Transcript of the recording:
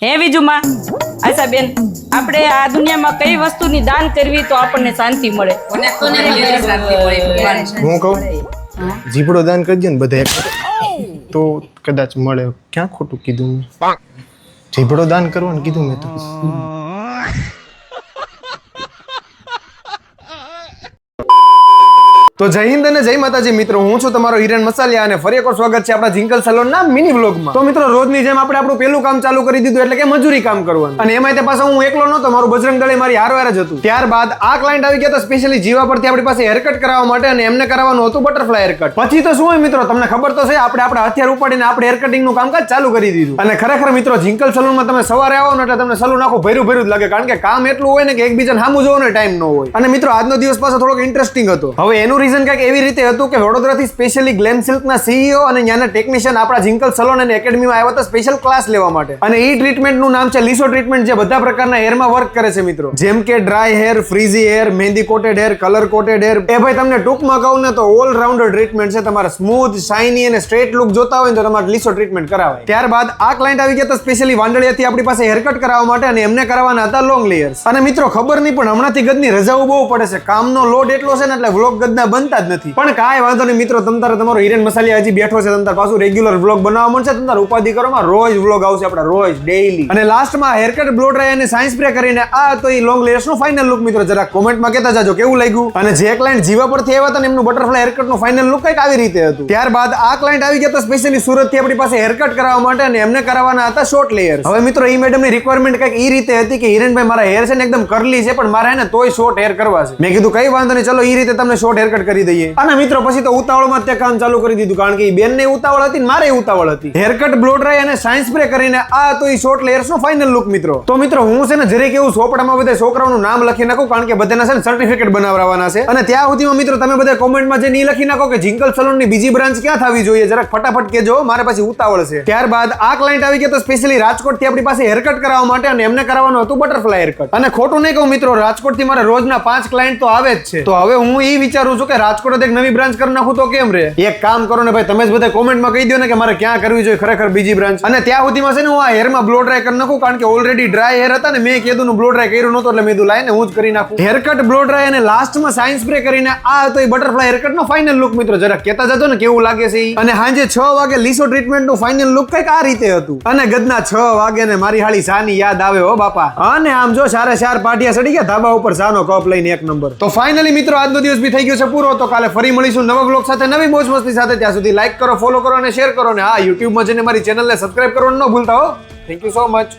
હે વિજુમાં, આશા બેન, આપણે આ દુનિયામાં કઈ વસ્તુની દાન કરવી તો આપણને શાંતિ મળે? હું કહું જીભડો દાન કરજે ને બધા તો કદાચ મળે. ક્યાં ખોટું કીધું મેં? જીભડો દાન કરવાનું કીધું મેં તો. તો જય હિન્દ અને જય માતાજી મિત્રો, હું છું તમારો હિરેન મસાલિયા અને ફરી એકવાર સ્વાગત છે આપણા જિંકલ સલોનના મિની વ્લોગમાં. તો મિત્રો, રોજની જેમ આપણે આપણું પહેલું કામ ચાલુ કરી દીધું, એટલે કે મજૂરી કામ કરવાનું. અને એમાં તે પાછો હું એકલો નહોતો, મારું બજરંગ દળે મારી હારવાર જ હતું. ત્યારબાદ આ ક્લાયન્ટ આવી ગયા તો સ્પેશિયલી જીવા પરથી આપણી પાસે હેરકટ કરાવવા માટે, અને એમને કરાવવાનું હતું બટરફ્લાય હેરકટ. પછી તો શું હોય મિત્રો, તમને ખબર તો છે, આપણે આપણા હથિયાર ઉપાડીને આપણે હેર કટિંગનું કામકાજ ચાલુ કરી દીધું. અને ખરેખર મિત્રો, જિંકલ સલૂનમાં તમે સવારે આવો ને એટલે તમને સલૂન આખું ભર્યું ભર્યું જ લાગે, કારણ કે કામ એટલું હોય ને કે એકબીજાને સામું જોવાનો ટાઈમ ન હોય. અને મિત્રો, આજનો દિવસ પાછો થોડોક ઇન્ટરેસ્ટિંગ હતો. હવે એનું રીઝન કંઈક એવી રીતે હતું કે વડોદરાથી સ્પેશિયલી ગ્લેમ સિલ્કના સીઈઓ અને ત્યાંના ટેકનિશિયન આપણા જિંકલ સલોન અને એકેડમીમાં આવ્યા હતા સ્પેશિયલ ક્લાસ લેવા માટે. અને એ ટ્રીટમેન્ટનું નામ છે લીસો ટ્રીટમેન્ટ, જે બધા પ્રકારના હેરમાં વર્ક કરે છે મિત્રો. જેમ કે ડ્રાય હેર, ફ્રીઝી હેર, મહેંદી coated hair, colour coated hair. એ ભાઈ તમને ટૂંકમાં કહું ને તો ઓલ રાઉન્ડર ટ્રીટમેન્ટ છે. તમારે સ્મૂથ, શાઇની અને સ્ટ્રેટ લુક જોતા હોય ને તો તમારે લીસો ટ્રીટમેન્ટ કરાવાય. ત્યારબાદ આ ક્લાયન્ટ આવી ગયા હતા સ્પેશિયલી વાંદળિયાથી આપણી પાસે હેરકટ કરાવવા માટે, અને એમને કરાવવાના હતા લોંગ લેયર્સ. અને મિત્રો, ખબર નહીં પણ હમણાંથી ગદની રજાઓ બહુ પડે છે, કામનો લોડ એટલો છે ને એટલે વ્લોગ ગદના બનતા જ નથી. પણ કાંઈ વાંધો નહીં મિત્રો, તમતારે તમારો હિરેન મસાલિયા હજી બેઠો છે, તમતાર પાછું રેગ્યુલર વ્લોગ બનાવવા મળશે. તમતાર ઉપાધિ કરોમાં રોજ વ્લોગ આવશે આપણા, રોજ ડેઈલી. અને લાસ્ટમાં હેરકટ, બ્લો ડ્રાય અને સાઇન્સ સ્પ્રે કરીને આ તો એ લોંગ લેયર્સ નું ફાઇનલ લુક મિત્રો જરા કોમેન્ટમાં કહેતા જાજો કેવું લાગ્યું. અને જે ક્લાયન્ટ જીવા પરથી આવ્યા હતા ને એમનું બટરફ્લાય હેરકટ નું ફાઇનલ લુક કંઈક આવી રીતે હતું. ત્યારબાદ આ ક્લાયન્ટ આવી ગયા હતા સ્પેશિયલી સુરત થી આપણી પાસે હેરકટ કરાવવા માટે, અને એમને કરાવવાના હતા શોર્ટ લેયર્સ. હવે મિત્રો, એ મેડમ ની રિક્વાયરમેન્ટ કંઈક એ રીતે હતી કે હિરેનભાઈ, મારા હેર છે ને એકદમ કરલી છે, પણ મારે ને તોય શોર્ટ હેર કરવા છે. મેં કીધું કઈ વાંધો નહીં, ચલો એ રીતે તમને શોર્ટ હેરકટ કરી દઈએ. અને મિત્રો, પછી તો ઉતાવળમાં તે કામ ચાલુ કરી દીધું, કારણ કે એ બેન ને ઉતાવળ હતી, મારે ઉતાવળ હતી. હેરકટ, બ્લો ડ્રાય અને સાઇન્સ સ્પ્રે કરીને આ તો એ શોર્ટ લેયર્સ નો ફાઇનલ લુક મિત્રો. તો મિત્રો, હું છે ને જરીક એવું ચોપડામાં બધા છોકરાઓનું નામ લખી નાખું, કારણ કે બધાના છે ને સર્ટિફિકેટ બનાવવાના છે. અને ત્યાં સુધીમાં મિત્રો, તમે બધા કોમેન્ટમાં જે લખી નાખો કે જિંકલ સલૂન ની બીજી બ્રાન્ચ ક્યાં થવી જોઈએ, જરાક ફટાફટ કહેજો, મારે પછી ઉતાવળ છે. ત્યારબાદ આ ક્લાયન્ટ આવી ગયા તો સ્પેશિયલી રાજકોટ થી આપણી પાસે હેરકટ કરાવવા માટે, અને એમને કરાવવાનું હતું બટરફ્લાય હેરકટ. અને ખોટું નહીં કહું મિત્રો, રાજકોટ થી મારે રોજના 5 ક્લાયન્ટ તો આવે જ છે. તો હવે હું એ વિચારું છું કે રાજકોટ એક નવી બ્રાન્ચ કરી નાખું તો કેમ રે? એક કામ કરો ને ભાઈ, તમે જ બધા કોમેન્ટમાં કહી દો ને કે મારે ક્યાં કરવી જોઈએ ખરેખર બીજી બ્રાન્ચ. અને ત્યાં સુધીમાં છે ને હું આ હેરમાં બ્લો ડ્રાય કરી નાખું, કારણ કે ઓલરેડી ડ્રાય હેર હતા ને, મેં કીધું નું બ્લો ડ્રાય કર્યું નહોતું, એટલે મેં કીધું લાઈને હું જ કરી નાખું. હેરકટ, બ્લો ડ્રાય અને લાસ્ટમાં સાઇન્સ સ્પ્રે કરીને આ તો એ બટરફ્લાય હેરકટ નો ફાઇનલ લુક મિત્રો. જરા કહેતા જજો ને કેવું લાગે છે. અને સાંજે 6 વાગે લીસો ટ્રીટમેન્ટ નું ફાઇનલ લુક કંઈક આ રીતે હતું. અને ગદના 6 વાગે ને મારી હાળી સાની યાદ આવે હો બાપા. અને આમ જો 4 પાટિયા સડી ગયા ધાબા ઉપર, સાનો કપ લઈને 1 નંબર. તો ફાઇનલી મિત્રો, આજનો દિવસ બી થઈ ગયો છે પૂરો. તો કાલે ફરી મળીશું નવા વ્લોગ સાથે, નવી મોજ મસ્તી સાથે. ત્યાં સુધી લાઈક કરો, ફોલો કરો અને શેર કરો. અને હા, યુટ્યુબમાં જઈને મારી ચેનલને સબસ્ક્રાઇબ કરવાનું ન ભૂલતા હો. Thank you so much.